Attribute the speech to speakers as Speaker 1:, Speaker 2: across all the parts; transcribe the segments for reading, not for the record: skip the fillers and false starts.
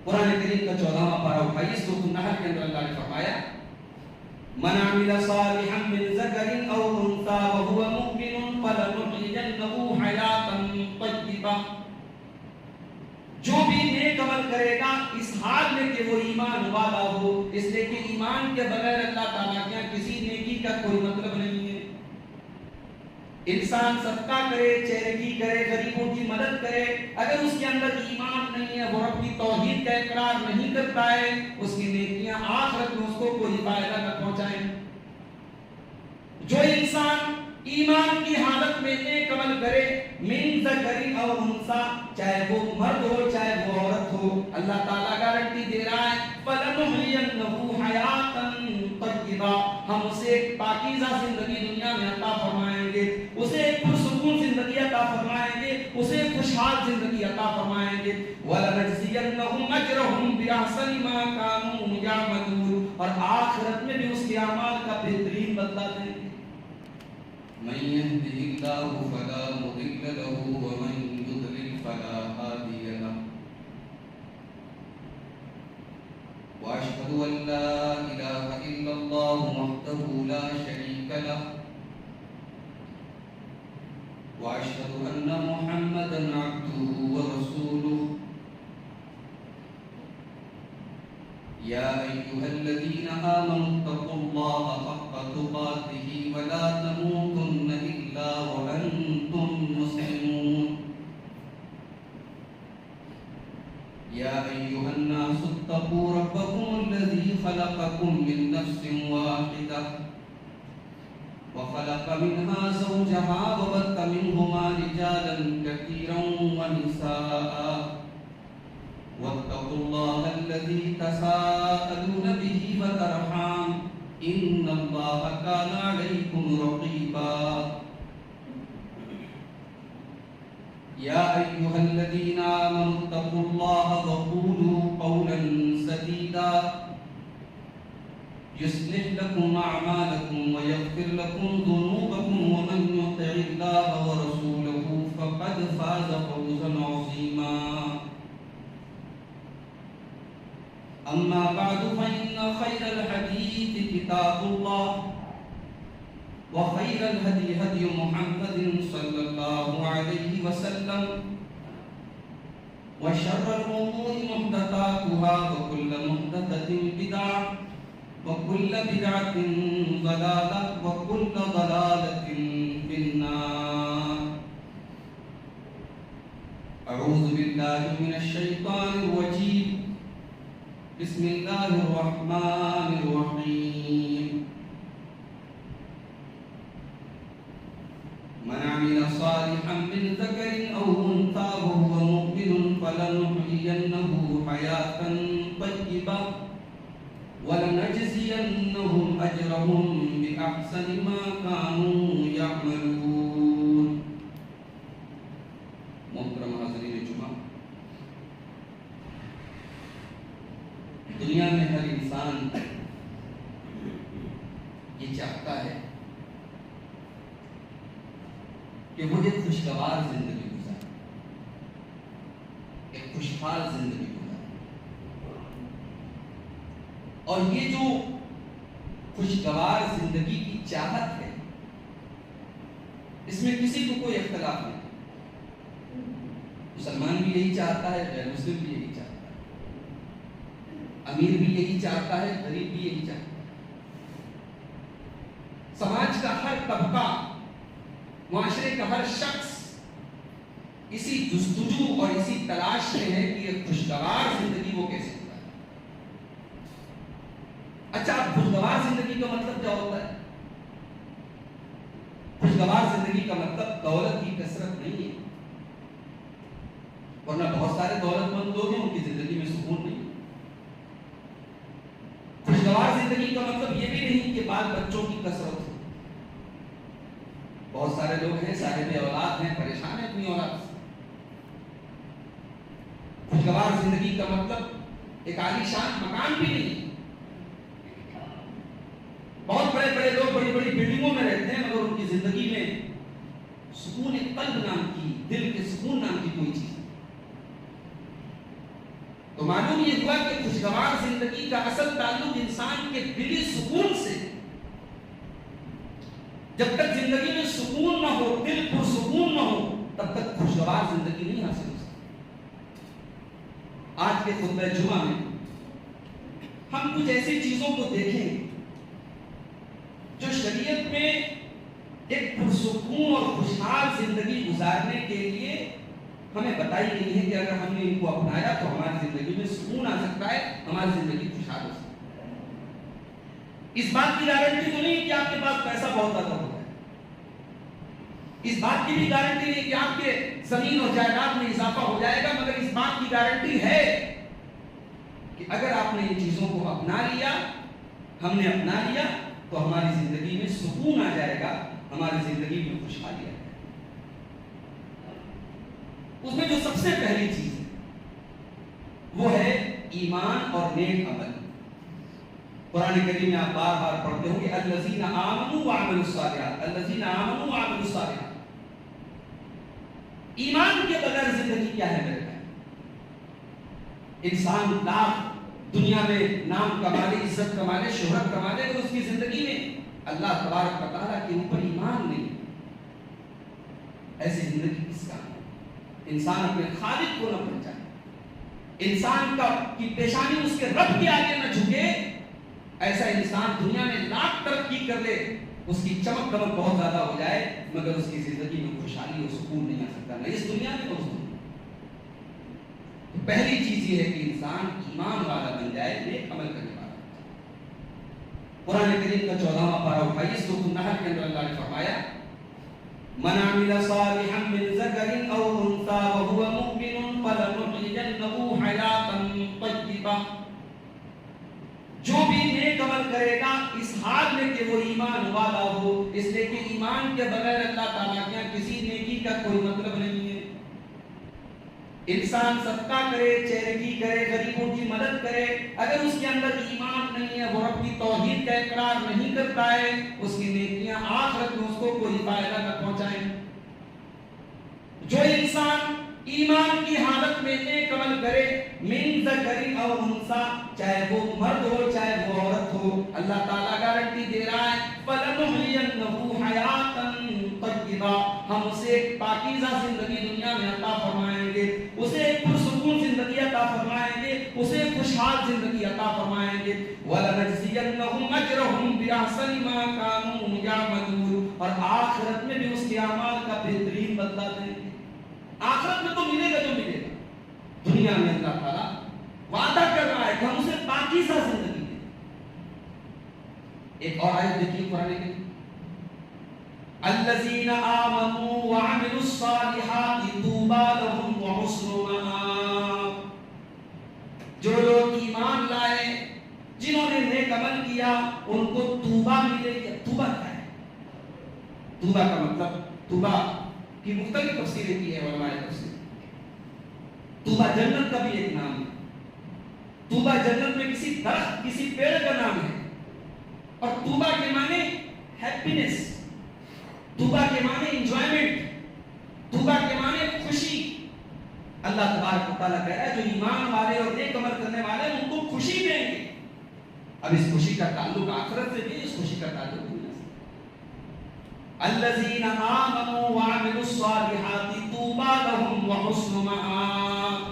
Speaker 1: قرآن کریم کا 14واں پارہ اٹھائیے، سورۃ النحل کے اندر اللہ نے فرمایا من عمل صالحا من ذکر او انثى وهو مؤمن فلنحيينه حیاة طیبہ، جو بھی نیک عمل کرے گا اس حال میں کہ وہ ایمان والا ہو، اس لیے کہ ایمان کے بغیر اللہ تعالیٰ کے کسی نیکی کا کوئی مطلب نہیں ہے۔ انسان صدقہ کرے، چیریٹی کرے، غریبوں کی مدد کرے، اگر اس کے اندر ایمان نہیں ہے، وہ رب کی توحید کا اقرار نہیں کرتا ہے، اس کی نیکیاں آخرت میں اس کو کوئی فائدہ نہ پہنچائیں۔ جو انسان ایمان کی حالت میں نیک عمل کرے، من ذکر او انثى، چاہے وہ مرد ہو چاہے وہ عورت ہو، اللہ تعالیٰ گارنٹی دے رہا ہے فَلَنُحْيِيَنَّهُ حَيَاةً طَيِّبَةً، ہم اسے ایک پاکیزہ زندگی دنیا میں عطا فرمائیں گے، اسے ایک پرسکون زندگی عطا فرمائیں گے، اسے ایک خوشحال زندگی عطا فرمائیں گے، وَلَنَجْزِيَنَّهُمْ أَجْرَهُمْ بِأَحْسَنِ مَا كَانُوا يَعْمَلُونَ، اور آخرت میں بھی اس کے اعمال کا بہترین بدلہ دیں گے۔ من يهده الله فلا مضل له ومن يضلل فلا هادي له، واشهد ان لا اله الا الله وحده لا شريك له، واشهد ان محمدا عبده ورسوله، يا ايها الذين امنوا اتقوا الله حق تقاته ولا تموتن الا وانتم مسلمون، يا ايها الناس اتقوا ربكم الذي خلقكم من نفس واحده وخلق منها زوجها وبث منهما رجالا كثيرا ونساء، واتقوا الله الذي تساءلون به والأرحام إن الله كان عليكم رقيبا، يا أيها الذين آمنوا اتقوا الله وقولوا قولا سديدا يصلح لكم أعمالكم ويغفر لكم ذنوبكم، ومن يطع الله ورسوله فقد فاز فوزا عظيما، أما بعد فإن خير الحديث كتاب الله، وخير الهدي هدي محمد صلى الله عليه وسلم، وشر الأمور محدثاتها وكل محدثة بدعة وكل بدعة ضلالة وكل ضلالة في النار۔ أعوذ بالله من الشيطان الرجيم، بسم الله الرحمن الرحيم، من عمل صالحا من ذكر أو أنثى وهو مؤمن فلنحيينه حياة طيبة ولنجزينهم أجرهم بأحسن ما كانوا يعملون۔ محترم حاضرین جمعہ، دنیا میں ہر انسان یہ چاہتا ہے کہ وہ ایک خوشگوار زندگی گزارے، ایک خوشحال زندگی گزارے، اور یہ جو خوشگوار زندگی کی چاہت ہے اس میں کسی کو کوئی اختلاف نہیں، مسلمان بھی یہی چاہتا ہے، غیر مسلم بھی یہی چاہتا ہے، امیر بھی یہی چاہتا ہے، غریب بھی یہی چاہتا ہے، سماج کا ہر طبقہ، معاشرے کا ہر شخص اسی جستجو اور اسی تلاش میں ہے کہ ایک خوشگوار زندگی وہ کیسے گزارے۔ اچھا، اب خوشگوار زندگی کا مطلب کیا ہوتا ہے؟ خوشگوار زندگی کا مطلب دولت کی کثرت نہیں ہے، ورنہ بہت سارے دولت مند لوگ ہیں ان کی زندگی میں سکون نہیں۔ خوشگوار زندگی کا مطلب یہ بھی نہیں کہ بال بچوں کی کثرت ہو، بہت سارے لوگ ہیں صاحب اولاد ہیں، پریشان ہیں اپنی اولاد سے۔ خوشگوار زندگی کا مطلب ایک عالی شان مکان بھی نہیں، بہت بڑے بڑے لوگ بڑی بڑی بلڈنگوں میں رہتے ہیں مگر ان کی زندگی میں سکون قلب نام کی، دل کے سکون نام کی کوئی چیز نہیں۔ تو معلوم یہ ہوا کہ خوشگوار زندگی کا اصل تعلق انسان کے دلی سکون سے. جب تک زندگی میں سکون نہ ہو، دل پرسکون نہ ہو، تب تک خوشگوار زندگی نہیں حاصل ہو سکتی. آج کے خطبہ جمعہ میں ہم کچھ ایسی چیزوں کو دیکھیں جو شریعت میں ایک پرسکون اور خوشحال زندگی گزارنے کے لیے ہمیں بتائی گئی ہے کہ اگر ہم نے ان کو اپنایا تو ہماری زندگی میں سکون آ سکتا ہے، ہماری زندگی خوشحال ہو سکتی ہے. اس بات کی گارنٹی تو نہیں کہ آپ کے پاس پیسہ بہت زیادہ ہوگا، اس بات کی بھی گارنٹی نہیں کہ آپ کے زمین اور جائیداد میں اضافہ ہو جائے گا، مگر اس بات کی گارنٹی ہے کہ اگر آپ نے ان چیزوں کو اپنا لیا، ہم نے اپنا لیا، تو ہماری زندگی میں سکون آ جائے گا، ہماری زندگی میں خوشحالی آ جائے گا. اس میں جو سب سے پہلی چیز ہے وہ ہے ایمان اور نیک عمل. قرآن کریم میں آپ بار بار پڑھتے ہوں گے الذین آمنوا وعملوا الصالحات، الذین آمنوا وعملوا الصالحات. ایمان کے بغیر زندگی کیا ہے میرے بھائی؟ انسان لاکھ دنیا میں نام کما لے، عزت کما لے، شہرت کما لے، اور اس کی زندگی میں اللہ تبارک و تعالیٰ کے اوپر ایمان نہیں، ایسی زندگی کس کا؟ انسان اپنے خالق کو نہ پہچانے، انسان کی پیشانی اس کے رب کے آگے نہ جھکے، ایسا انسان دنیا میں لاکھ ترقی کر لے، اس کی چمک دمک بہت زیادہ ہو جائے، مگر اس کی زندگی میں خوشحالی اور سکون نہیں آ سکتا، نہ اس دنیا میں نہ اس دنیا میں. پہلی چیز یہ ہے کہ انسان ایمان والا بن جائے، نیک عمل کرنے والا. قرآن کریم کا 14واں پارہ اٹھائیے، سورۃ النحل کے اندر اللہ نے فرمایا من عمل صالحا من ذکر او انثى وهو مؤمن فلنحيينه حیاة طیبہ. جو بھی نیک عمل کرے گا اس حال میں کہ وہ ایمان والا ہو، اس لیے کہ ایمان کے بغیر اللہ تعالیٰ کے کسی نیکی کا کوئی مطلب نہیں ہے. انسان صدقہ کرے، چیریٹی کرے، غریبوں کی مدد کرے، اگر اس کے اندر ایمان نہیں ہے، وہ رب کی توحید کا اقرار نہیں کرتا ہے، اس کی نیکیاں آخرت میں اس کو کوئی فائدہ نہ پہنچائیں. جو انسان ایمان کی حالت میں نیک عمل کرے، من ذکر او انثى، چاہے وہ مرد ہو چاہے وہ عورت ہو، اللہ تعالیٰ گارنٹی دے رہا ہے فَلَنُحْيِيَنَّهُ حَيَاةً طَيِّبَةً، ہم اسے ایک پاکیزہ زندگی دنیا میں عطا فرمائیں گے، اسے ایک پرسکون زندگی عطا فرمائیں گے، اسے خوشحال زندگی عطا فرمائیں گے. وَلَنَجْزِيَنَّهُمْ أَجْرَهُمْ بِأَحْسَنِ مَا كَانُوا يَعْمَلُونَ، اور آخرت میں بھی اس کے اعمال کا بہترین بدلہ دیں گے. آخرت میں تو ملے گا جو ملے گا، دنیا میں اللہ تعالیٰ وعدہ کر رہا ہے کہ ہم اسے پاکیزہ زندگی دیں. ایک اور آیت دیکھیے قرآن کی، الذین آمنوا وعملوا الصالحات طوبی لهم وحسن مآب. جو لوگ ایمان لائے، جنہوں نے نیک عمل کیا، ان کو طوبیٰ ملے گی. طوبیٰ کیا ہے؟ طوبیٰ کا مطلب، طوبیٰ کی مختلف تفسیریں کی ہے علماء تفسیر. طوبیٰ جنت کا بھی ایک نام ہے. طوبیٰ جنت میں کسی درخت، کسی پیڑ کا نام ہے. اور طوبیٰ کے معنی ہیپینس، طوبیٰ کے معنی انجوائمنٹ، طوبیٰ کے معنی خوشی. اللہ تبارک و تعالیٰ کہہ رہا ہے جو ایمان والے اور نیک عمل کرنے والے ان کو خوشی دیں گے. اب اس خوشی کا تعلق آخرت سے بھی، اس خوشی کا تعلق دنیا سے. الذین آمنوا وعملوا الصالحات طوبی لهم وحسن مآب.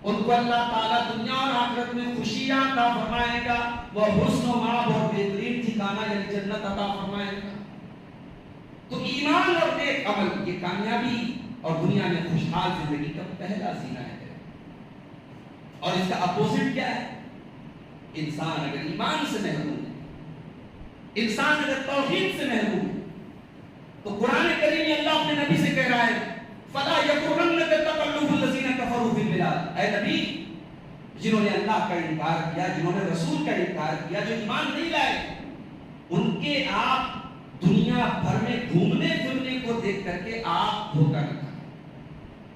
Speaker 1: ان کو اللہ تعالیٰ دنیا اور آخرت میں خوشیاں عطا فرمائے گا، وہ حسن و مآب اور بہترین ٹھکانہ یعنی جنت عطا فرمائے گا. تو ایمان اور نیک عمل یہ کامیابی اور دنیا میں خوشحال زندگی کا پہلا زینہ ہے. اور اس کا اپوزٹ کیا ہے؟ انسان اگر ایمان سے محروم ہے، انسان اگر توحید سے محروم ہے، تو قرآن کریم میں اللہ اپنے نبی سے کہہ رہا ہے فَلَا يَغُرَّنَّكَ تَقَلُّبُ الَّذِينَ كَفَرُوا فِي الْبِلَادِ. اے نبی، جنہوں نے اللہ کا انکار کیا، جنہوں نے رسول کا انکار کیا، جو ایمان نہیں لائے، ان کے آپ دنیا بھر میں گھومنے پھرنے کو دیکھ کر کے آپ دھوکہ نہ کھائیں.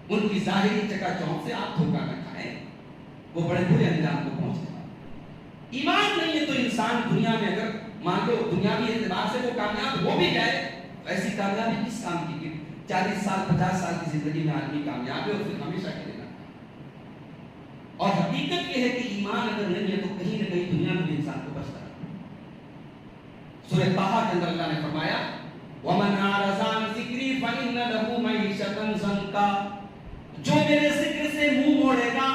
Speaker 1: ان کی ظاہری چکا چوند سے آپ دھوکہ نہ کھائیں، وہ بڑے برے انجام کو پہنچے گا. ایمان نہیں ہے تو انسان دنیا میں اگر مان لو دنیاوی اعتبار سے وہ کامیاب ہو بھی جائے، ایسی کامیابی کس کام کی؟ 40 سال 50 سال کی زندگی میں آدمی کامیاب ہے اور پھر ہمیشہ کے لیے نہ. اور حقیقت یہ ہے کہ ایمان اگر نہیں ہے تو کہیں نہ کہیں دنیا میں بھی انسان کو بچتا ہے۔ سورہ طٰہٰ کے اندر اللہ نے فرمایا وَمَنْ أَعْرَضَ عَنْ ذِكْرِي فَإِنَّ لَهُ مَعِيشَةً ضَنْكًا، جو میرے ذکر سے منہ موڑے گا،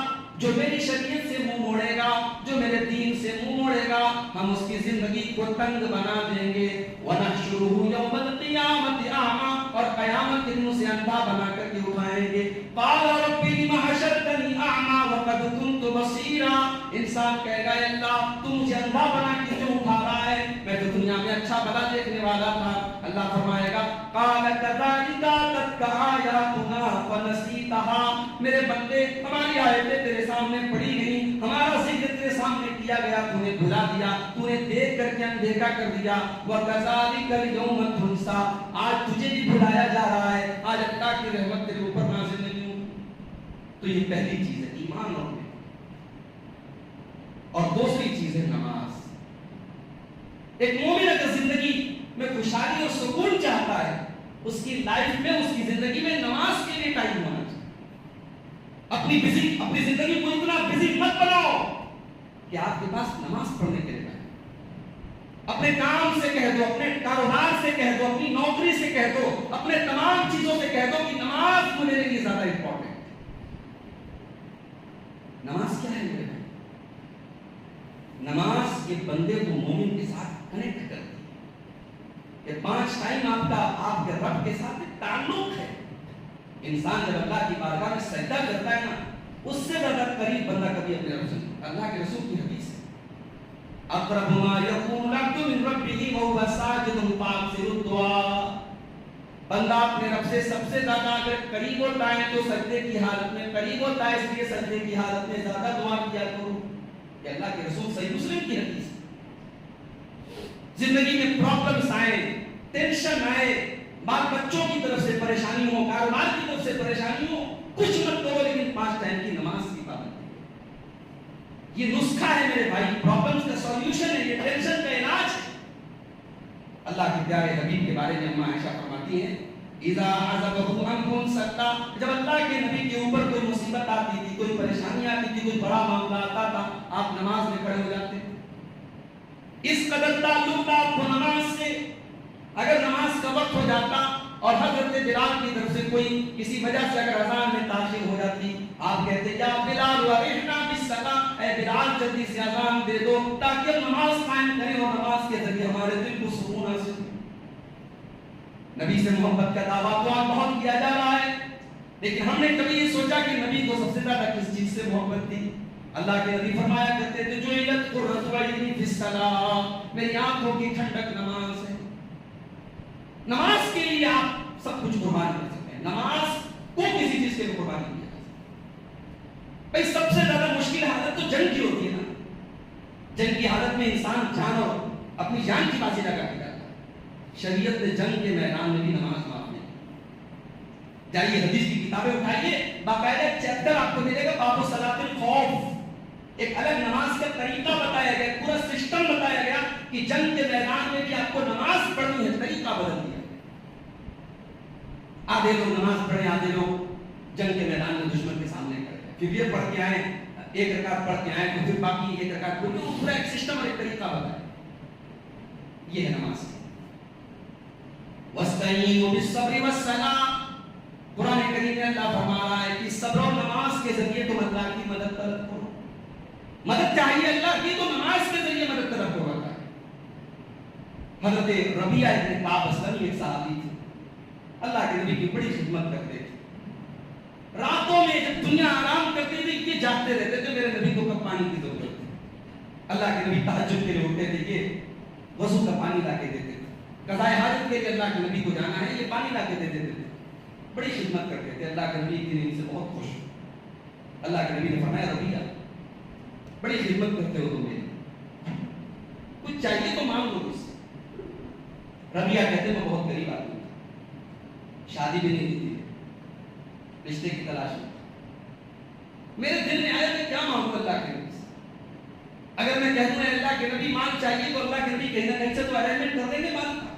Speaker 1: جو میری شریعت سے منہ موڑے گا، جو میرے دین سے منہ موڑے گا، ہم اس کی زندگی کو تنگ بنا دیں گے۔ وَنَحْشُرُهُ يَوْمَ الْقِيَامَةِ أَعْمَىٰ، اور قیامت کے دن اسے اندھا بنا کر کے اٹھائیں گے۔ قَالَ رَبِّ لِمَ حَشَرْتَنِي أَعْمَىٰ وَقَدْ كُنتُ بَصِيرًا، انسان کہے گا اے اللہ تو مجھے اندھا بنا کے کیوں اٹھا رہا ہے، میں تو دنیا میں اچھا بھلا دیکھنے والا تھا۔ اللہ فرمائے گا قَالَ كَذَٰلِكَ أَتَتْكَ آيَاتُنَا فَنَسِيتَهَا، میرے بندے ہماری آیتیں تیرے سامنے پڑھی گئی، ہمارا ذکر تیرے سامنے کیا گیا، تو نے بھلا دیا، تو نے دیکھ کر کے اندیکھا کر دیا۔ وَكَذَٰلِكَ الْيَوْمَ تُنسَىٰ، آج تجھے بھی بھلایا جا رہا ہے، آج اللہ کی رحمت تیرے اوپر نازل نہیں ہوں۔ تو یہ پہلی چیز ہے ایمان اور دوسری چیز ہے نماز۔ ایک مومن اگر زندگی میں خوشحالی اور سکون چاہتا ہے، اس کی لائف میں، اس کی زندگی میں نماز کے لیے ٹائم ہونا چاہیے۔ اپنی زندگی کو اتنا بزی مت بناؤ کہ آپ کے پاس نماز پڑھنے کے لیے ٹائم، اپنے کام سے کہہ دو، اپنے کاروبار سے کہہ دو، اپنی نوکری سے کہہ دو، اپنے تمام چیزوں سے کہہ دو کہ نماز میرے لیے زیادہ امپورٹنٹ ہے۔ نماز کیا ہے میرے بھائی؟ نماز یہ بندے کو مومن کے ساتھ کنیکٹ کرتی ہے۔ یہ 5 ٹائم آپ کے رب کے ساتھ تعلق ہے۔ انسان جب اللہ کی بارگاہ میں سجدہ کرتا ہے نا، اس سے زیادہ قریب بندہ کبھی اپنے رب سے، اللہ کے رسول کی حدیث ہے اقرب ما یکون العبد من ربہ وهو ساجد فاکثر الدعاء، بندہ اپنے رب سے سب سے زیادہ اگر قریب ہوتا ہے تو سجدے کی حالت میں قریب ہوتا ہے، اس لیے سجدے کی حالت میں زیادہ دعا کیا کرو۔ کہ اللہ کے رسول صحیح مسلم کی حدیث ہے۔ زندگی میں پرابلمز آئے، ٹینشن آئے، بال بچوں کی طرف سے پریشانی ہو، کاروبار کی طرف سے پریشانی ہو، کچھ مت کرو لیکن 5 ٹائم کی نماز کی پابندی۔ یہ نسخہ ہے میرے بھائی، پرابلمز کا سولوشن ہے، یہ ٹینشن کا علاج ہے۔ اللہ کے پیارے حبیب کے بارے میں اماں عائشہ فرماتی ہیں اذا حزبه امر سکتا، جب اللہ کے نبی کے اوپر کوئی مصیبت آتی تھی، کوئی پریشانی آتی تھی، کوئی بڑا معاملہ آتا تھا، آپ نماز میں کھڑے ہو جاتے۔ اس قدر تعلق تھا آپ کو نماز سے، اگر نماز کا وقت ہو جاتا اور حضرت بلال کی طرف سے کوئی کسی وجہ سے اگر اذان میں تاخیر ہو جاتی، آپ کہتے یا بلال ورحنا بالصلاۃ، اے بلال جلدی سے اذان دے دو تاکہ ہم نماز قائم کریں اور نماز کے ذریعے ہمارے دل کو سکون حاصل ہو۔ نبی سے محبت کا دعویٰ تو بہت کیا جا رہا ہے، لیکن ہم نے کبھی یہ سوچا کہ نبی کو سب سے زیادہ کس چیز سے محبت تھی؟ اللہ کے نبی فرمایا کرتے تھے جو علت قرۃ عینی فی الصلاۃ، میری آنکھوں کی ٹھنڈک نماز ہے۔ نماز کے لیے آپ سب کچھ قربان کر سکتے ہیں، نماز کو کسی چیز کے لیے قربان نہیں کیا جا سکتا۔ بھائی سب سے زیادہ مشکل حالت تو جنگ کی ہوتی ہے نا، جنگ کی حالت میں انسان جان اور اپنی جان کی بازی لگا کے جاتا ہے۔ شریعت نے جنگ کے میدان میں بھی نماز معاف نہیں۔ جائیے حدیث کی کتابیں اٹھائیے، باقاعدہ چیپٹر آپ کو ملے گا باب صلاۃ الخوف، ایک الگ نماز کا طریقہ بتایا گیا، پورا سسٹم بتایا گیا کہ جنگ کے میدان میں بھی آپ کو نماز پڑھنی ہے، طریقہ بدل دیا۔ آدھے لوگ نماز پڑھے، آدھے لوگ جنگ کے میدان میں دشمن کے سامنے کھڑے، پھر یہ پڑھ کے آئے، ایک رکعت پڑھ کے آئے تو پھر باقی ایک رکعت پڑھ کے، پورا ایک سسٹم اور ایک طریقہ بتایا۔ یہ ہے نماز۔ وَاسْتَعِينُوا بِالصَّبْرِ وَالصَّلَاةِ، قرآن کریم میں اللہ فرما رہا ہے کہ صبر اور نماز کے ذریعے تم اللہ کی مدد طلب کرو۔ مدد چاہیے اللہ کی تو نماز کے ذریعے مدد طلب کرو۔ حضرت ربیعہ ابن کعب اسلمی ایک صحابی تھے، اللہ کے نبی کی بڑی خدمت کرتے تھے۔ راتوں میں جب دنیا آرام کرتی تھی یہ جاگتے رہتے تھے میرے نبی کو کب پانی کی ضرورت ہے۔ اللہ کے نبی تہجد کے لیے اٹھتے تھے، یہ وضو کا پانی لا کے دیتے تھے، قضائے حاجت کے لیے اللہ کے نبی کو جانا ہے، یہ پانی لا کے دے دیتے تھے، بڑی خدمت کرتے تھے۔ اللہ کے نبی کے دن سے بہت خوش ہوئے۔ اللہ کے نبی نے فرمایا ربیعہ بڑی خدمت کرتے ہو تم میری، کچھ چاہیے تو مانگ لو اس سے۔ ربیعہ کہتے میں بہت غریب آدمی تھا، شادی بھی نہیں تھی، رشتے کی تلاش میں، میرے دل میں آیا میں کیا مانگوں اللہ کے نبی سے۔ اگر میں کہہ دوں اللہ کے نبی مال چاہیے تو اللہ کے نبی کہیں نہ کہیں سے تو ارینجمنٹ کر دیں گے مال کا۔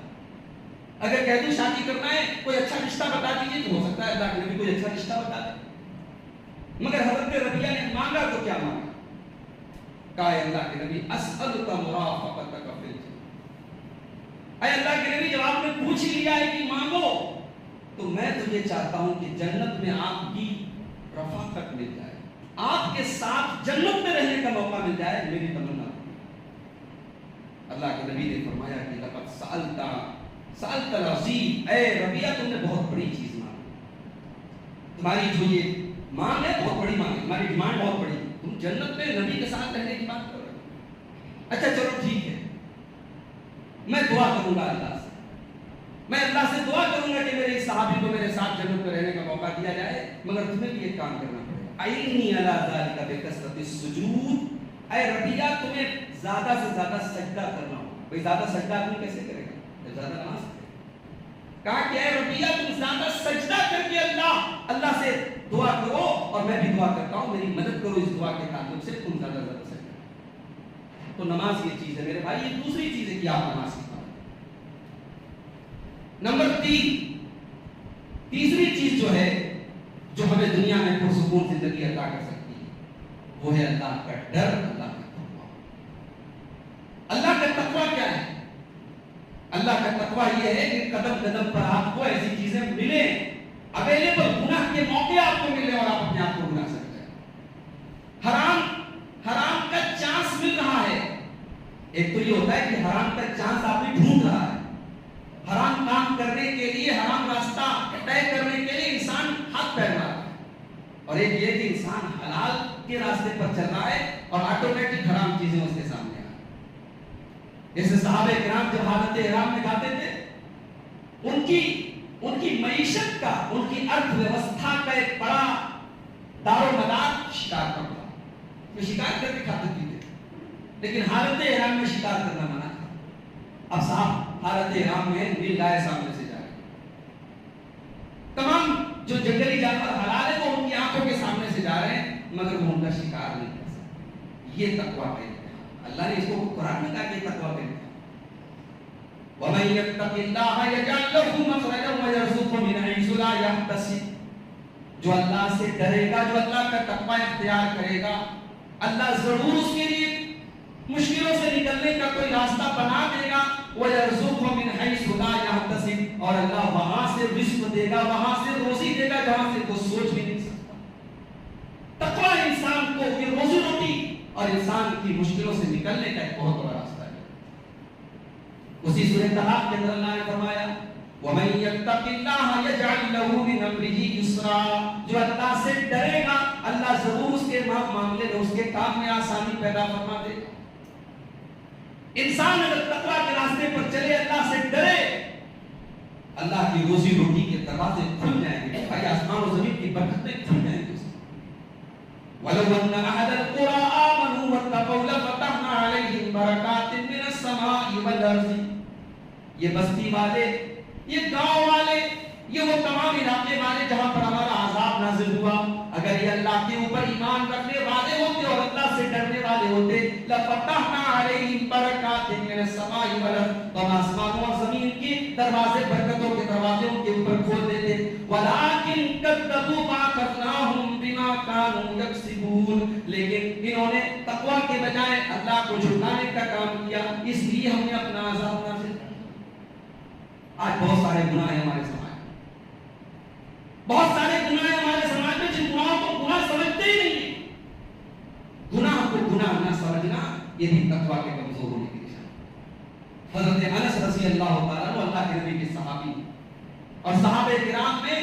Speaker 1: اگر کہہ دوں شادی کرنا ہے کوئی اچھا رشتہ بتا دیجیے تو ہو سکتا ہے اللہ کے نبی کوئی اچھا رشتہ بتا دے۔ مگر حضرت ربیہ نے مانگا تو کیا مانگا؟ کہا اے اللہ کے نبی اسألک مرافقتک فی الجنہ، اے اللہ کے نبی جب آپ نے پوچھ ہی لیا ہے کہ مانگو تو میں تو یہ چاہتا ہوں کہ جنت میں آپ کی رفاقت مل جائے، آپ کے ساتھ جنت میں رہنے کا موقع مل جائے، میری تمنا۔ اللہ کے نبی نے فرمایا کہ لقد سألت العظیم، اے ربیہ تم نے بہت بڑی چیز مانگی، تمہاری جو یہ مانگ ہے بہت بڑی مانگ ہے، تمہاری ڈیمانڈ بہت بڑی ہے، تم جنت میں نبی کے ساتھ رہنے کی بات کر رہے ہو۔ اچھا چلو ٹھیک ہے، میں دعا کروں گا اللہ سے، میں اللہ سے دعا کروں گا کہ میرے صحابی کو میرے ساتھ جنت میں رہنے کا موقع دیا جائے، مگر تمہیں بھی ایک کام کرنا پڑے گا، اعنی علی ذلک بکثرۃ السجود، اے ربیہ تمہیں زیادہ سے زیادہ سجدہ کرنا ہوگا۔ بھئی زیادہ سجدہ آدمی کیسے کرے گا جب زیادہ نماز پڑھے؟ کہا کہ اے ربیہ تم زیادہ سجدہ کر کے اللہ سے دعا کرو، اور میں بھی دعا کرتا ہوں میری مدد کرو اس دعا کے تعلق سے، تم زیادہ سجدہ کرو۔ تو نماز یہ چیز ہے میرے بھائی، یہ دوسری چیز ہے کہ آپ نماز سکھاؤ۔ نمبر 3، تیسری چیز جو ہے جو ہمیں دنیا میں پرسکون زندگی عطا کر سکتی ہے وہ ہے اللہ کا ڈر، اللہ کا تقویٰ۔ اللہ کا تقویٰ کیا ہے؟ اللہ کا تقویٰ یہ ہے کہ قدم قدم پر آپ کو ایسی چیزیں ملیں، اویلیبل، گناہ کے موقع آپ کو ملے اور آپ اپنے آپ کو گناہ سکتے ہیں۔ حرام کا چانس مل رہا ہے، ایک تو یہ ہوتا ہے کہ حرام کا چانس آپ نے ڈھونڈ رہا ہے، حرام کام کرنے کے لیے، حرام راستہ طے کرنے کے لیے انسان ہاتھ پھیل رہا ہے، اور ایک یہ کہ انسان حلال کے راستے پر چل رہا ہے اور آٹومیٹک حرام چیزیں اس کے سامنے آ رہی ہیں۔ جیسے صحابہ کرام جب حالت احرام میں جاتے تھے، ان کی معیشت کا، ان کی ارتھ ویوستھا کا ایک بڑا دار و مدار شکار کا تھا، وہ شکار کر کے کھاتے پیتے، لیکن حالت احرام میں شکار کرنا منع تھا۔ اب صاحب حالت احرام میں نیل گائے سامنے سے جا رہے، تمام جو جنگلی جانور حلال ہے وہ ان کی آنکھوں کے سامنے سے جا رہے ہیں، مگر وہ ان کا شکار نہیں کر سکتے۔ یہ تقویٰ کا امتحان، اللہ نے اس کو قرآن میں کہا کہ تقویٰ کا امتحان۔ وَمَن يَتَّقِ اللَّهَ يَجْعَل لَّهُ مَخْرَجًا وَيَرْزُقْهُ مِنْ حَيْثُ لَا يَحْتَسِبُ، جو اللہ سے ڈرے گا، جو اللہ کا تقویٰ اختیار کرے گا، اللہ ضرور اس کے لیے مشکلوں سے نکلنے کا کوئی راستہ بنا دے گا۔ وَيَرْزُقْهُ مِنْ حَيْثُ لَا يَحْتَسِبُ، اور اللہ وہاں سے رزق دے گا، وہاں سے روزی دے گا جہاں سے کوئی سوچ بھی نہیں سکتا۔ تقویٰ انسان کو یہ روزی روٹی اور انسان کی مشکلوں سے نکلنے کا ایک بہت بڑا راستہ ہے۔ اسی سورہ طلاق کے اندر اللہ نے فرمایا وَمَن يَتَّقِ اللَّهَ يَجْعَل لَّهُ مِنْ أَمْرِهِ يُسْرًا، جو اللہ سے ڈرے گا اللہ ضرور اس کے معاملے میں، اس کے کام میں آسانی پیدا فرما دے گا۔ انسان اگر تقویٰ کے راستے پر چلے، اللہ سے ڈرے، اللہ کی روزی روٹی کے دروازے کھل جائیں گے، بھائی آسمان و زمین کی برکتیں کھل جائیں گے۔ وَلَوْ أَنَّ أَهْلَ الْقُرَىٰ آمَنُوا وَاتَّقَوْا لَفَتَحْنَا عَلَيْهِمْ بَرَكَاتٍ مِّنَ السَّمَاءِ وَالْأَرْضِ، یہ بستی والے، یہ گاؤں والے، یہ وہ تمام علاقے والے جہاں پر ہمارا عذاب نازل ہوا، اگر یہ اللہ کے اوپر ایمان رکھنے والے ہوتے اور اللہ سے ڈرنے والے ہوتے، لَفَتَحْنَا عَلَيْهِمْ بَرَكَاتٍ مِّنَ السَّمَاءِ وَالْأَرْضِ، تو ہم آسمانوں اور زمین کے دروازے، برکتوں کے دروازے ان کے اوپر کھول دیتے۔ وَلَٰكِن كَذَّبُوا فَأَخَذْنَاهُمْ بِمَا كَانُوا يَكْسِبُونَ، لیکن انہوں نے تقویٰ کے بجائے اللہ کو جھٹلانے کا کام کیا، اس لیے ہم نے اپنا عذاب نازل کیا۔ آج بہت سارے گناہ ہیں ہمارے سماج میں، بہت سارے گناہ ہیں ہمارے سماج میں جن گناہوں کو گناہ سمجھتے ہی نہیں ہیں۔ گناہ کو گناہ نہ سمجھنا یہ بھی تقویٰ کے کمزور ہونے کی نشان۔ حضرت انس رضی اللہ تعالیٰ عنہ اللہ کے نبی کے صحابی اور صحابہ کرام میں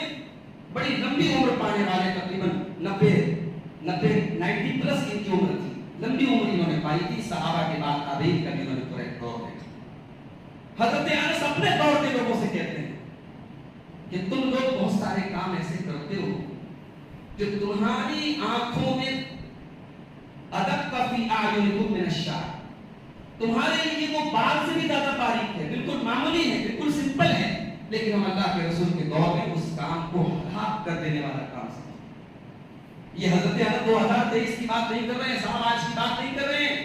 Speaker 1: بڑی لمبی عمر پانے والے، تقریباً 90 پلس ان کی عمر تھی، لمبی عمر انہوں نے پائی تھی۔ صحابہ کے بعد تابعین کا بھی انہوں نے پورا ایک دور دیکھا۔ حضرت انس اپنے دور کے لوگوں سے کہتے ہیں کہ تم لوگ بہت سارے کام ایسے کرتے ہو جو تمہاری آنکھوں میں ادق فی اعینکم من الشعر، تمہارے لیے وہ بال سے بھی زیادہ باریک ہے، بالکل معمولی ہے، بالکل سمپل ہے، لیکن ہم اللہ کے رسول کے دور میں اس کام کو ہلاک کر دینے والا کام سمجھتے ہیں۔ یہ حضرت انس 2023 کی بات نہیں کر رہے ہیں، صاحب آج کی بات نہیں کر رہے ہیں،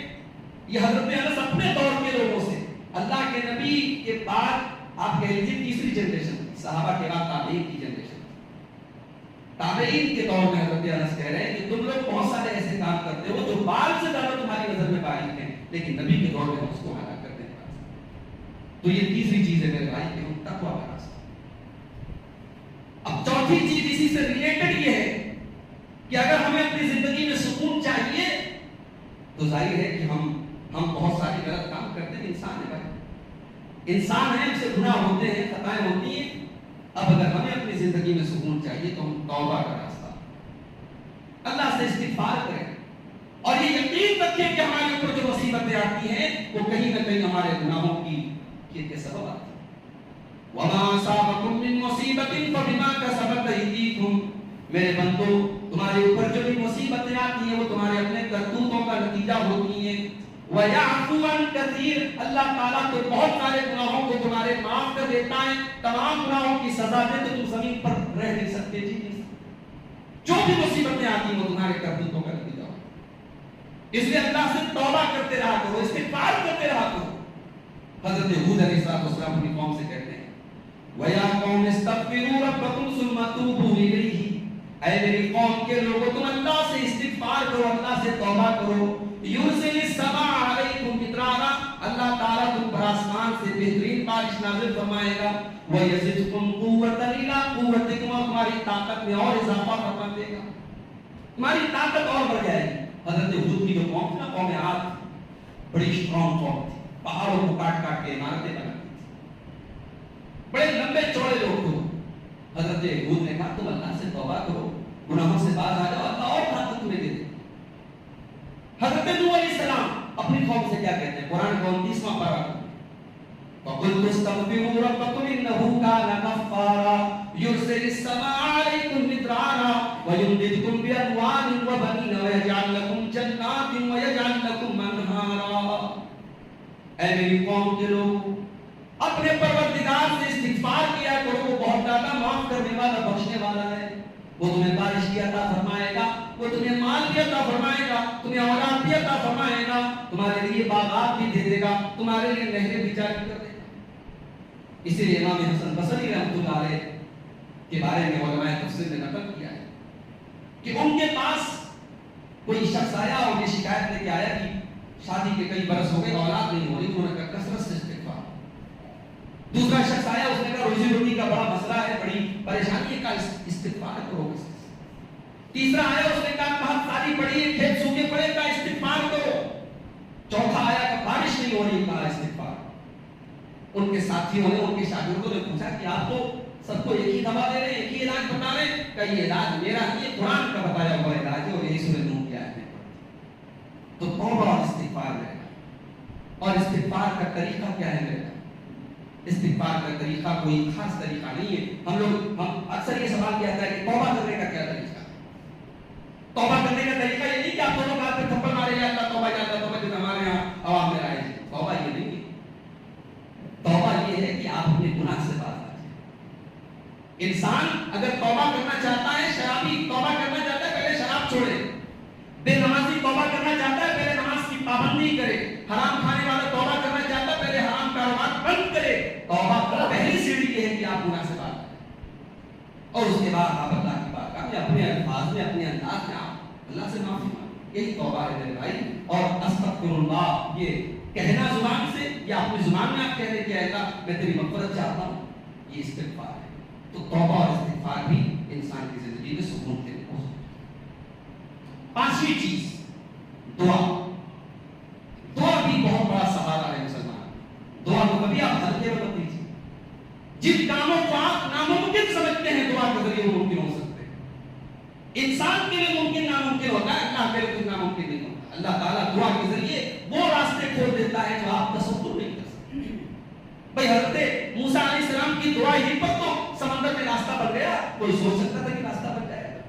Speaker 1: یہ حضرت انس اپنے دور کے لوگوں سے، اللہ کے نبی کے بعد آپ کہہ لیجیے تیسری جنریشن، صحابہ کے بعد تابعین کی جنریشن، تابعین کے دور میں حضرت انس کہہ رہے ہیں کہ تم لوگ بہت سارے ایسے کام کرتے ہو جو بال سے زیادہ تمہاری نظر میں باریک ہیں، لیکن نبی کے دور میں ہم اس کو ہلاک کر دیں گے۔ تو یہ تیسری چیز ہے میرے بھائی کہ ہم تقویٰ کا راستہ۔ اب چوتھی چیز اسی سے ریلیٹڈ یہ ہے کہ اگر ہمیں اپنی زندگی میں سکون چاہیے تو ظاہر ہے کہ ہم بہت سارے غلط کام کرتے ہیں، انسان ہے بھائی، انسان ہے، ہم سے گناہ ہوتے ہیں، خطائیں ہوتی ہیں۔ اب اگر ہمیں اپنی زندگی میں سکون چاہیے تو ہم توبہ کا راستہ، اللہ سے استغفار کریں اور یہ یقین رکھیں کہ ہمارے اوپر جو مصیبتیں آتی ہیں وہ کہیں نہ کہیں ہمارے گناہوں کے سبب آتی ہیں۔ وَمَا أَصَابَكُم مِّن مُّصِيبَةٍ فَبِمَا كَسَبَتْ أَيْدِيكُم، میرے بندو تمہارے اوپر جو بھی مصیبتیں آتی ہیں وہ تمہارے اپنے کرتوتوں کا نتیجہ ہوتی ہیں۔ وَيَعْفُو عَن كَثِيرٍ، اللہ تعالیٰ تو بہت سارے گناہوں کو تمہارے معاف کر دیتا ہے، تمام گناہوں کی سزا دے تو تم زمین پر رہ نہیں سکتے، جی نہیں سکتے۔ جو بھی مصیبتیں آتی ہیں وہ تمہارے کرتوتوں کا نتیجہ ہوتا ہے، اس لیے اللہ سے توبہ کرتے رہا کرو، استغفار کرتے رہا کرو۔ حضرت ہود علیہ السلام اپنی قوم سے کہتے ہیں وَيَا قَوْمِ اسْتَغْفِرُوا رَبَّكُمْ ثُمَّ تُوبُوا إِلَيْهِ، اے میری قوم کے لوگوں تم اللہ سے استغفار کرو، اللہ سے توبہ کرو۔ یُرْسِلِ السَّمَاءَ عَلَيْكُمْ مِدْرَارًا، اللہ تعالیٰ تم پر آسمان سے بہترین بارش نازل فرمائے گا۔ وَيَزِدْكُمْ قُوَّةً إِلَىٰ قُوَّتِكُمْ، اور تمہاری طاقت میں اور اضافہ فرما دے گا، تمہاری طاقت اور بڑھ جائے گی۔ حضرت ہود کی جو قوم تھی نا، قوم عاد، بڑی اسٹرانگ قوم تھی، پہاڑوں کو کاٹ کاٹ کے عمارتیں بناتی تھی، بڑے لمبے چوڑے لوگ تھے۔ حضرت ہود نے کہا تم اللہ سے توبہ کرو، گناہوں سے باز آ جاؤ، اللہ اور طاقت تمہیں دے دے۔ حضرت نوح علیہ السلام اپنی قوم سے کیا کہتے ہیں؟ قرآن کا 29واں پارہ، فَقُلْتُ اسْتَغْفِرُوا رَبَّكُمْ إِنَّهُ كَانَ غَفَّارًا يُرْسِلِ السَّمَاءَ عَلَيْكُمْ مِدْرَارًا وَيُمْدِدْكُم بِأَمْوَالٍ وَبَنِينَ وَيَجْعَل لَّكُمْ جَنَّاتٍ وَيَجْعَل لَّكُمْ أَنْهَارًا۔ اے میری قوم کے لوگ اپنے پروردگار سے استغفار کیا کرو، وہ بہت زیادہ معاف کرنے والا، بخشنے والا ہے۔ وہ تمہیں بارش بھی عطا فرمائے گا، وہ تمہیں مال بھی عطا فرمائے گا، تمہیں اولاد بھی عطا فرمائے گا، تمہارے لیے باغات بھی دے دے گا، تمہارے لیے نہریں بھی جاری کر دے گا۔ اسی لیے امام حسن بصری رحمۃ اللہ علیہ کے بارے میں علماء تفسیر نے نقل کیا ہے کہ ان کے پاس کوئی شخص آیا اور یہ شکایت لے کے آیا کہ شادی کے کئی برس ہو گئے، اولاد نہیں ہو رہی، انہوں نے کہا کثرت سے استغفار۔ دوسرا شخص آیا، اس نے کہا روزی روٹی کا بڑا مسئلہ ہے، بڑی پریشانی ہے، کا استغفار کرو۔ تیسرا آیا، اس نے کہا بہت ساری پڑی ہے، کھیت سوکھے پڑے، کا استغفار کرو۔ چوتھا آیا کہ بارش نہیں ہو رہی، کا استغفار۔ ان کے ساتھیوں نے، ان کے شاگردوں نے پوچھا کہ آپ تو سب کو ایک ہی دوا دے رہے ہیں، ایک ہی علاج بتا رہے ہیں، کہ یہ علاج میرا نہیں، یہ قرآن کا بتایا ہوا علاج ہے اور یہی سورہ نوح کی آیت ہے۔ تو توبہ اور استغفار رہے گا۔ اور استغفار کا طریقہ کیا ہے میرے؟ استغفار کا طریقہ کوئی خاص طریقہ نہیں ہے۔ ہم اکثر یہ سوال کیا جاتا ہے کہ توبہ کرنے کا کیا طریقہ ہے؟ توبہ کرنے کا طریقہ یہ نہیں کہ آپ دونوں بات پہ تھپڑ مارے یا اللہ توبہ یا اللہ توبہ، جو ہمارے یہاں عوام میں آئے ہیں۔ توبہ یہ نہیں ہے، توبہ یہ ہے کہ آپ اپنے گناہ سے باز آ جائیں۔ انسان اگر توبہ کرنا چاہتا ہے، شرابی توبہ کرنا چاہتا ہے، پہلے شراب چھوڑے۔ بے نمازی توبہ کرنا چاہتا ہے، پہلے نماز کی پابندی کرے۔ حرام کھانے والا توبہ کرنا چاہتا ہے، پہلے حرام کاروبار بند کرے۔ توبہ کا پہلی سیڑھی یہ ہے کہ آپ گناہ سے باز آ جائیں، اور اس کے بعد آپ اللہ کی بارگاہ میں اپنے الفاظ میں، اپنے انداز میں آپ اللہ سے معافی مانگیں۔ یہی توبہ ہے میرے بھائی۔ اور استغفر اللہ، یہ کہنا زبان سے یا اپنی زبان میں آپ کہتے کہ اللہ میں تیری مغفرت چاہتا ہوں، یہ استغفار ہے۔ تو توبہ اور استغفار بھی انسان کی زندگی میں سکون دیتے ہیں۔ پانچویں چیز دعا۔ دعا بھی بہت بڑا سہارا ہے مسلمان۔ دعا کو کبھی آپ ہلکے میں مت لیجیے۔ جن کاموں کو آپ ناممکن سمجھتے ہیں، دعا کے ذریعے وہ ممکن ہو سکتے ہیں۔ انسان کے لیے ممکن ناممکن ہوتا ہے، اللہ کے لیے ناممکن نہیں ہوتا۔ اللہ تعالیٰ دعا کے ذریعے وہ راستے کھول دیتا ہے جو آپ تصور نہیں کر سکتے۔ بھائی حضرت موسیٰ علیہ السلام کی دعا ہی پر تو سمندر میں راستہ بن گیا، کوئی سوچ سکتا تھا کہ راستہ بن جائے گا؟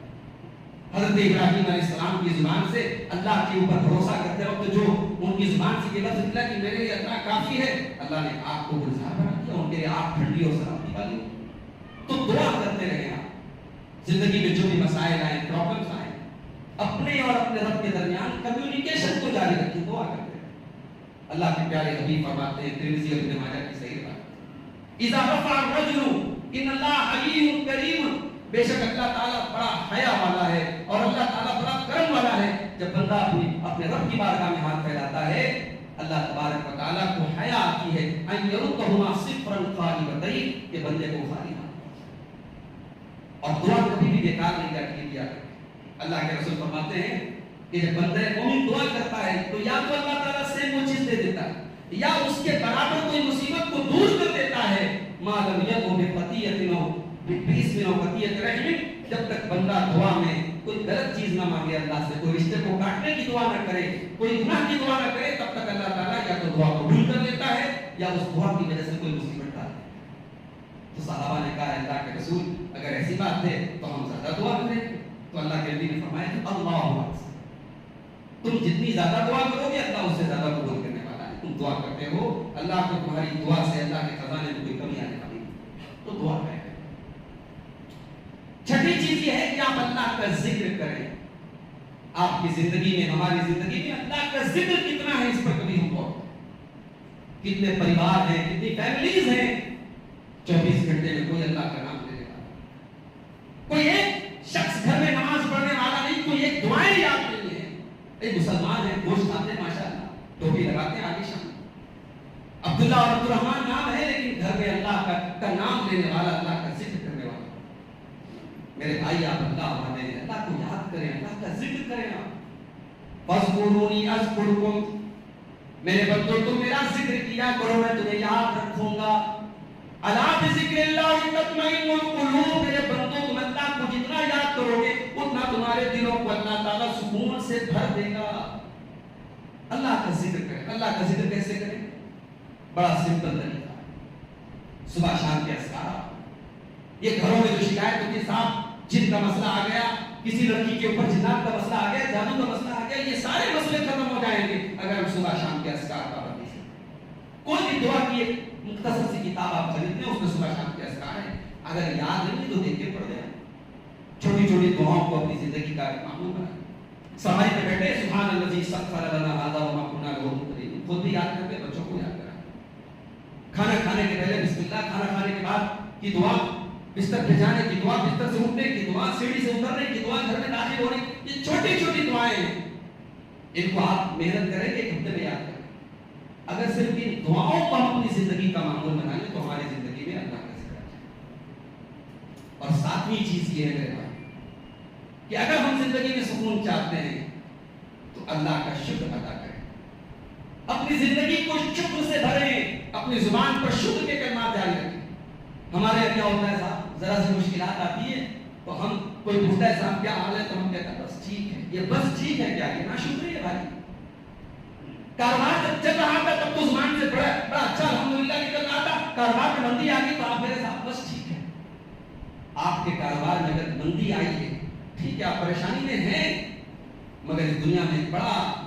Speaker 1: حضرت ابراہیم علیہ السلام کی زبان سے اللہ کے اوپر بھروسہ کرتے وقت جو ان کی زبان سے یہ لفظ نکلا کہ میرے لیے اتنا کافی ہے، اللہ نے آگ کو گلزار بنا دیا، ان کے لیے آگ ٹھنڈی اور سلامتی والی۔ تو دعا کرتے رہے آپ، زندگی میں جو بھی مسائل آئے، پرابلمس آئے، اپنے اور اپنے رب کے درمیان کمیونیکیشن کو جاری رکھیں، دعا کرتے رہے۔ اللہ کے پیارے حبیب فرماتے ہیں، ترمذی اور ابن ماجہ کی صحیح بات، اذا رفع الرجل ان اللہ علیم کریم، بے شک اللہ تعالیٰ بڑا حیا والا ہے اور اللہ تعالیٰ بڑا کرم والا ہے. جب بندہ اپنے رب کی بارگاہ میں ہاتھ پھیلاتا ہے اللہ تبارک و تعالیٰ کو حیا آتی ہے ان یردہما صفرا خالبتین کہ بندے کو خالی اور دعا کبھی بھی بیکار نہیں کیا. اللہ کے رسول فرماتے ہیں کہ جب بندہ مومن دعا کرتا ہے تو یا تو اللہ تعالیٰ سے وہ چیز دے دیتا ہے یا اس کے برابر کوئی مصیبت کو دور کر دیتا ہے. ما لم یکن بقطیۃ نو بیس میں قطیۃ رحم, جب تک بندہ دعا میں کوئی غلط چیز نہ مانگے اللہ سے, کوئی رشتے کو کاٹنے کی دعا نہ کرے, کوئی گناہ کی دعا نہ کرے, تب تک اللہ تعالیٰ یا تو دعا قبول کر لیتا ہے یا اس دعا کی وجہ سے کوئی مصیبت ڈال. تو صحابہ نے کہا اللہ کے رسول اگر ایسی بات ہے تو ہم زیادہ دعا کریں. تو اللہ کے نبی نے فرمایا کہ اللہ تم جتنی زیادہ دعا کرو گے اللہ اس سے زیادہ قبول کرنے والا ہے. تم دعا کرتے ہو اللہ کو تمہاری دعا سے اللہ کے خزانے میں کوئی کمی آنے والی تو دعا کریں. چھٹی چیز یہ ہے کہ آپ اللہ کا ذکر کریں. آپ کی زندگی میں ہماری زندگی میں اللہ کا ذکر کتنا ہے اس پر کبھی ہم کو, کتنے پریوار ہیں, کتنی فیملیز ہیں 24 گھنٹے میں کوئی اللہ کا نام لینے والا, کوئی ایک شخص گھر میں نماز پڑھنے والا نہیں, کوئی ایک دعائیں یاد نہیں ہے. ایک مسلمان ہے, گوشت کھاتے ہیں ماشاءاللہ, ٹوپی لگاتے ہیں آگے شام, عبداللہ اور عبد الرحمن نام ہے لیکن گھر میں اللہ کا نام لینے والا, اللہ کا ذکر کرنے والا. میرے بھائی آپ اللہ کو یاد کریں, اللہ کا ذکر کریں. آپ فاذکرونی اذکرکم, میرے بندو تم میرا ذکر کیا کرو میں تمہیں یاد رکھوں گا. الا بذکر اللہ تطمئن القلوب, میرے بندو تم اللہ کو جتنا یاد کرو گے اتنا تمہارے دلوں کو اللہ تعالیٰ سکون سے بھر دے گا. اللہ کا ذکر کریں. اللہ کا ذکر کیسے کریں؟ بڑا سمپل طریقہ, صبح شام کے اذکار. یہ گھروں میں جو شکایت ہوتی ہے صاحب جن کا مسئلہ آ گیا, کسی لڑکی کے اوپر جنات کا مسئلہ آ گیا, جادو کا مسئلہ آ گیا, یہ سارے مسئلے ختم ہو جائیں گے اگر ہم صبح شام کے اذکار پابندی سے. کوئی بھی دعا کی ایک مختصر سی کتاب آپ خریدتے ہیں, اس میں صبح شام کے اذکار ہیں. اگر یاد نہیں تو دیکھ کے پڑھ دیں. چھوٹی چھوٹی دعاؤں کو اپنی زندگی کا معمول بنائیں. سماج میں بیٹھے سبحان الذی سخر لنا ھذا وما كنا له مقرنین, خود بھی یاد کرتے, بچوں کو یاد کرائیں. کھانا کھانے کے پہلے بسم اللہ, کھانا کھانے کے بعد کی دعا, بستر پہ جانے کی دعا, بستر سے اٹھنے کی دعا, سیڑھی سے اترنے کی دعا, گھر میں داخل ہونے, یہ چھوٹی چھوٹی دعائیں ہیں. ان کو آپ محنت کریں گے, ایک ہفتے میں یاد کریں. اگر صرف ان دعاؤں کو ہم اپنی زندگی کا معمول بنائیں تو ہماری زندگی میں اللہ کا ذکر آ جائے. اور ساتویں چیز یہ ہے میرے بھائی کہ اگر ہم زندگی میں سکون چاہتے ہیں تو اللہ کا شکر ادا کریں. اپنی زندگی کو شکر سے بھریں, اپنی زبان پر شکر کے کلمات جاری رکھیں. ہمارے یہاں کیا ہوتا ہے صاحب, ذرا سی مشکلات آتی ہے تو ہم کوئی پوچھتا ہے صاحب کیا حال ہے تو ہم کہتے ہیں بس ٹھیک ہے. یہ بس ٹھیک ہے کیا, یہ ناشکری ہے بھائی. کاروبار جب چل رہا تھا تب تو زبان سے بڑا اچھا الحمدللہ نکل رہا تھا, کاروبار میں مندی آ گئی تو آپ میرے ساتھ بس ٹھیک ہے. آپ کے کاروبار میں اگر مندی آئی ہے ٹھیک ہے, آپ پریشانی میں ہیں, مگر اس دنیا میں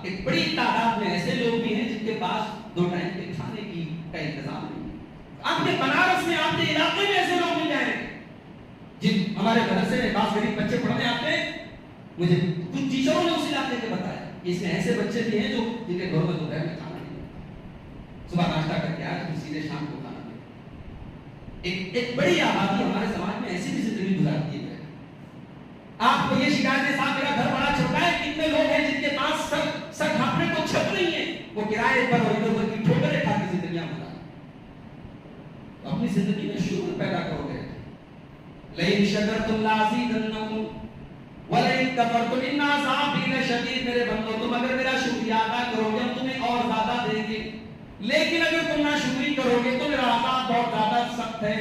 Speaker 1: ایک بڑی تعداد میں ایسے لوگ بھی ہیں جن کے پاس 2 ٹائم کے کھانے کی کا انتظام نہیں. آپ کے بنارس میں, آپ کے علاقے میں ایسے لوگ مل جائیں جن ہمارے مدرسے میں بعض غریب بچے پڑھنے آتے ہیں. مجھے کچھ ٹیچروں نے اس علاقے کے بتایا اس میں ایسے بچے بھی ہیں جو جن کے گھروں میں دوپہر میں کھانا نہیں ملتا, صبح ناشتہ کر کے آئے پھر سیدھے شام کو کھانا ملتا. ایک بڑی آبادی ہمارے سماج میں ایسی بھی زندگی گزارتی ہے. آپ کو یہ شکایت ہے صاحب میرا گھر بڑا چھوٹا ہے, کتنے لوگ ہیں جن کے پاس سر ڈھانپنے کو چھت نہیں ہے, وہ کرائے پر اور ادھر ادھر کی ٹھوکریں کھا کے زندگیاں گزارتے. اپنی زندگی میں شکر پیدا کرو گے. لئن شکرتم لازیدنکم ولئن کفرتم ان عذابی لشدید, میرے بندو تم اگر میرا شکریہ ادا کرو گے ہم تمہیں اور زیادہ دیں گے, لیکن اگر تم ناشکری کرو گے تو میرا عذاب بہت زیادہ سخت ہے.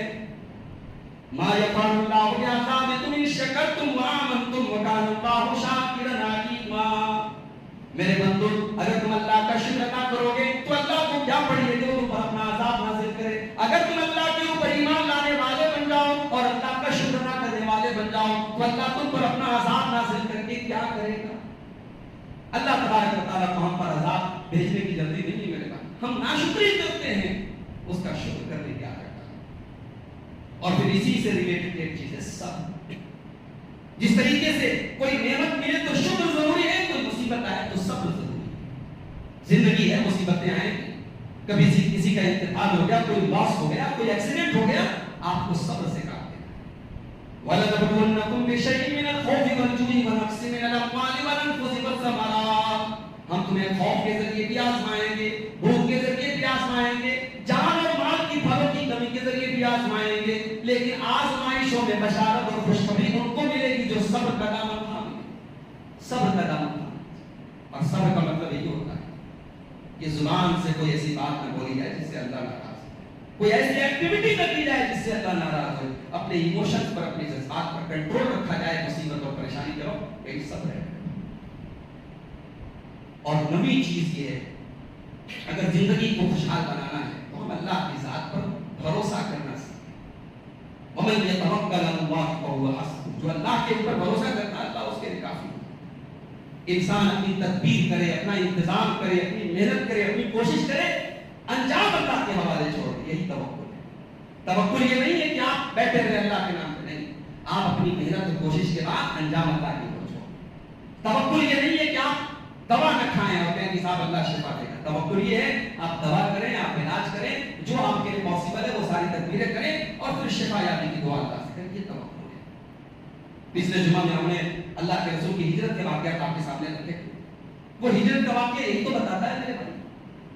Speaker 1: ما یفعل اللہ بعذابکم ان شکرتم وآمنتم وکان اللہ شاکرا علیما. میرے بندو اگر تم اللہ کا شکر ادا کرو گے تو اللہ کو کیا پڑھیے گا, تم پر اپنا عذاب نازل کرے. اگر تم اللہ کے اوپر ایمان لانے والے بن جاؤ اور اللہ کا شکر ادا کرنے والے بن جاؤ تو اللہ تم پر اپنا عذاب نازل کر کے کیا کرے گا. اللہ تبارک و تعالیٰ کو ہم پر عذاب بھیجنے کی جلدی نہیں ہے میرے بھائی. ہم ناشکری کرتے ہیں, اس کا شکر کرنے کی عادت کرتے ہیں. اور پھر اسی سے ریلیٹڈ ایک چیز ہے صبر. جس طریقے سے کوئی نعمت ملے تو شکر ضروری ہے, کوئی مصیبت آئے تو صبر ضروری ہے. زندگی ہے, مصیبتیں آئیں, کبھی کسی کا انتقال ہو گیا, کوئی لاس ہو گیا, کوئی ایکسیڈنٹ ہو گیا, آپ کو صبر سے کام لینا. وَلَنَبْلُوَنَّكُمْ بِشَيْءٍ مِّنَ الْخَوْفِ وَالْجُوعِ وَنَقْصٍ مِّنَ الْأَمْوَالِ وَالْأَنفُسِ وَالثَّمَرَاتِ. ہم تمہیں خوف کے ذریعے بھی آزمائیں گے, بھوک کے ذریعے بھی آزمائیں گے, جان اور مال کی پھلوں کی کمی کے ذریعے بھی آزمائیں گے, لیکن آزمائشوں میں بشارت اور خوشخبری ان کو ملے گی جو صبر کا دامن تھامے. صبر کا دامن تھامے. اور صبر کا مطلب یہی ہوتا ہے کہ زبان سے کوئی ایسی بات نہ بولی جائے جس سے اللہ ناراض ہو, کوئی ایسی ایکٹیویٹی نہ کی جائے جس سے اللہ ناراض ہو, اپنے ایموشنز پر, اپنے جذبات پر کنٹرول رکھا جائے مصیبت اور پریشانی کے وقت. یہی صبر ہے. اور نویں چیز یہ ہے, اگر زندگی کو خوشحال بنانا ہے تو ہم اللہ کی ذات پر بھروسہ کرنا سیکھیں. وَمَن يَتَوَکَّلْ عَلَى اللَّهِ فَهُوَ حَسْبُهُ. جو اللہ کے اوپر بھروسہ کرتا ہے اللہ اس کے لیے کافی ہے. انسان اپنی تدبیر کرے, اپنا انتظام کرے, اپنی محنت کرے, اپنی کوشش کرے, انجام اللہ کے حوالے چھوڑ دے. یہی توکل ہے. توکل یہ نہیں ہے کہ آپ بیٹھے رہے اللہ کے نام پہ, نہیں. آپ اپنی محنت اور کوشش کے بعد انجام اللہ کی طرف چھوڑ. توکل یہ نہیں ہے کہ آپ دوا نہ کھائیں اور کہیں کہ صاحب اللہ شفا دے گا. توکل یہ ہے آپ دوا کریں, آپ علاج کریں, جو آپ کے لیے پاسبل ہے وہ ساری تدبیریں کریں اور پھر شفا یابی کی دعا اللہ سے کریں. یہ توکل ہے. پچھلے جمعہ میں ہم نے اللہ کے رسول کی ہجرت کے واقعات آپ کے سامنے رکھے. وہ ہجرت کا واقعہ یہی تو بتاتا ہے میرے بھائی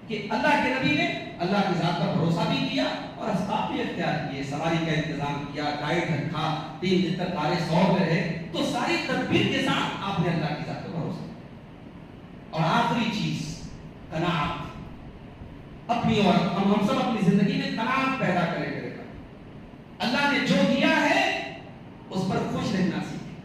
Speaker 1: کہ اللہ کے نبی نے اللہ کی ذات پر بھروسہ بھی کیا اور اسباب بھی اختیار کیے, سواری کا انتظام کیا, گائیڈ رکھا, 3 دن تک غار ثور میں رہے, تو ساری تدبیر کے ساتھ آپ نے اللہ کی ذات پر بھروسہ. اور آخری چیز قناعت. اپنی اور ہم سب اپنی زندگی میں قناعت پیدا کرے گا. اللہ نے جو دیا ہے اس پر خوش رہنا سیکھیں,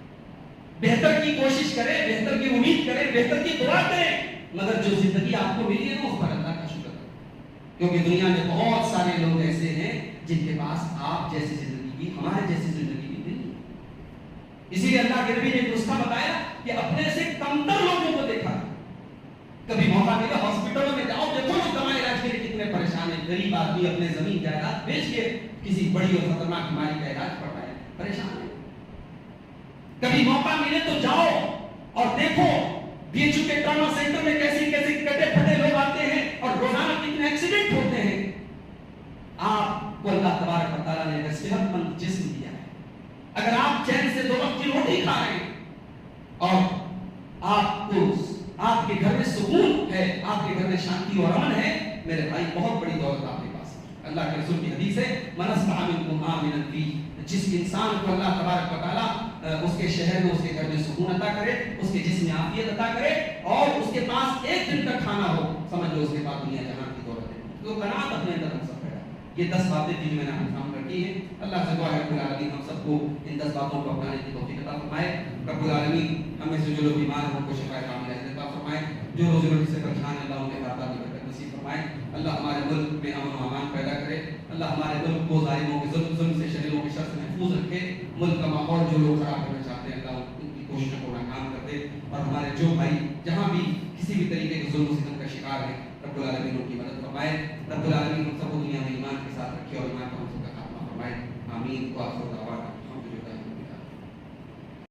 Speaker 1: بہتر کی کوشش کریں, بہتر کی امید کریں, بہتر کی دعا کریں, مگر جو زندگی آپ کو ملی ہے نا اس پر اللہ کا شکر کریں. کیونکہ دنیا میں بہت سارے لوگ ایسے ہیں جن کے پاس آپ جیسی زندگی بھی, ہمارے جیسی زندگی بھی نہیں. اسی لیے اللہ کے نبی نے ایک نسخہ بتایا کہ اپنے سے کمتر لوگوں کو دیکھا. کبھی موقع ملے ہاسپٹلوں میں جاؤ, دیکھو لوگ دوا علاج کے لیے کتنے پریشان ہیں. غریب آدمی اپنے زمین جائیداد بیچ کے کسی بڑی اور خطرناک بیماری کا علاج پڑ رہا ہے, پریشان ہے. کبھی موقع ملے تو جاؤ اور دیکھو BHU کے ٹراما سینٹر میں کیسی کیسی کٹے پھٹے لوگ آتے ہیں اور روزانہ کتنے ایکسیڈنٹ ہوتے ہیں. آپ کو اللہ تبارک و تعالیٰ نے صحت مند جسم دیا ہے. اگر آپ چین سے 2 وقت کی روٹی کھا رہے ہیں اور آپ کو آپ کے گھر میں سکون ہے, آپ کے گھر میں شانتی اور امن ہے, میرے بھائی بہت بڑی دولت آپ کے پاس ہے. اللہ کے رسول کی حدیث ہے من اصبح منکم آمنا فی, جس انسان کو اللہ تبارک و تعالیٰ اس کے شہر میں, اس کے گھر میں سکون عطا کرے, اس کے جسم میں عافیت عطا کرے اور اس کے پاس 1 دن کا کھانا ہو, سمجھ لو اس کے پاس دنیا جہاں کی دولت ہے. تو قناعت اپنے اندر ہم سب پیدا. یہ 10 باتیں تھی جو میں نے ہم کرتی ہیں. اللہ سے دعا ہے رب العالمین ہم سب کو ان 10 باتوں کو اپنانے کی توفیق عطا فرمائے. رب العالمین ہمیں سے جو لوگ بیمار ہیں ان کو شفا کاملہ عطا فرمائے, جو روزی روٹی سے پریشان ہیں اللہ ان کے خاندان کی برکت نصیب فرمائے. اللہ ہمارے ملک میں امن و امان پیدا کرے. اللہ ہمارے ملک کو ظالموں کے ظلم سے, شریروں کے شر سے محفوظ رکھے. ملک کا ماحول جو لوگ خراب کرنا چاہتے ہیں اللہ ان کی کوششوں کو ناکام کر دے. اور ہمارے جو بھائی جہاں بھی کسی بھی طریقے کے ظلم و ستم کا شکار ہیں رب العالمین ان کی مدد فرمائے. رب العالمین ہم سب کو دنیا میں ایمان کے ساتھ رکھے اور ایمان کا ہم سب کا خاتمہ فرمائے. آمین. وآخر دعوانا الحمدللہ.